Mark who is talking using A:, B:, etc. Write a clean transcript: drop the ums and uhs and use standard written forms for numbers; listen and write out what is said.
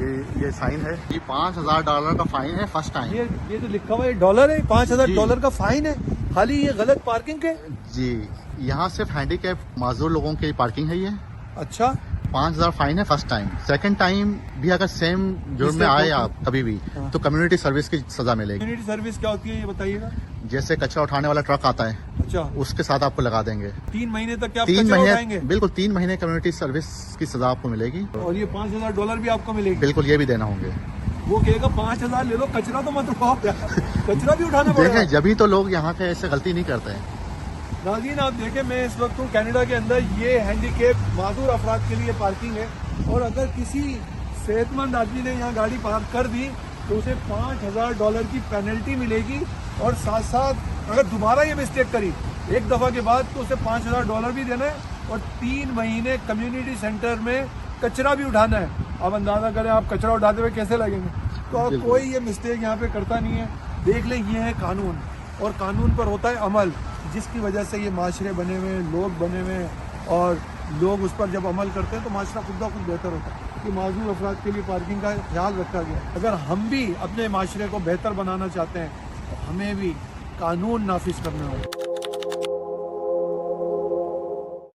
A: یہ سائن ہے، یہ $5000 کا فائن ہے فرسٹ ٹائم.
B: یہ جو لکھا ہوا ہے ڈالر ہے، $5000
A: جی.
B: کا فائن ہے خالی یہ غلط پارکنگ ہے.
A: جی یہاں صرف ہینڈی کیپ معذور لوگوں کی پارکنگ ہے. یہ
B: اچھا
A: 5000 فائن ہے فرسٹ ٹائم. سیکنڈ ٹائم بھی اگر سیم جرم میں آئے آپ کبھی بھی تو کمیونٹی سروس کی سزا ملے گی.
B: کمیونٹی سروس کیا ہوتی ہے یہ بتائیے گا.
A: جیسے کچرا اٹھانے والا ٹرک آتا ہے
B: اچھا
A: اس کے ساتھ آپ کو لگا دیں گے
B: 3 مہینے تک کیا آپ
A: 3
B: کچرا اٹھائیں
A: مہینے.
B: گے؟
A: بالکل 3 مہینے کمیونٹی سروس کی سزا آپ کو ملے گی.
B: اور یہ $5000 بھی آپ کو ملے گی.
A: بالکل یہ بھی دینا ہوں گے.
B: وہ کہے گا 5000 لے لو، کچرا تو مت اٹھاؤ. کچرا بھی اٹھانا پڑے گا.
A: دیکھیں جبھی تو لوگ یہاں پہ ایسے غلطی نہیں کرتے ہیں.
B: ناظرین آپ دیکھیں، میں اس وقت ہوں کینیڈا کے اندر. یہ ہینڈی کیپ معذور افراد کے لیے پارکنگ ہے، اور اگر کسی صحت مند آدمی نے یہاں گاڑی پارک کر دی تو اسے $5000 کی پینلٹی ملے گی، اور ساتھ ساتھ اگر دوبارہ یہ مسٹیک کری ایک دفعہ کے بعد تو اسے $5000 بھی دینا ہے، اور 3 مہینے کمیونٹی سینٹر میں کچرا بھی اٹھانا ہے. آپ اندازہ کریں آپ کچرا اٹھاتے ہوئے کیسے لگیں گے. تو کوئی یہ مسٹیک یہاں پہ کرتا نہیں ہے. دیکھ لیں یہ ہے قانون، اور قانون پر ہوتا ہے عمل، جس کی وجہ سے یہ معاشرے بنے ہوئے ہیں، لوگ بنے ہوئے ہیں، اور لوگ اس پر جب عمل کرتے ہیں تو معاشرہ خود بخود بہتر ہوتا ہے. کہ معذور افراد کے لیے پارکنگ کا خیال رکھا گیا. اگر ہم بھی اپنے معاشرے کو بہتر بنانا چاہتے ہیں تو ہمیں بھی قانون نافذ کرنا ہوگا.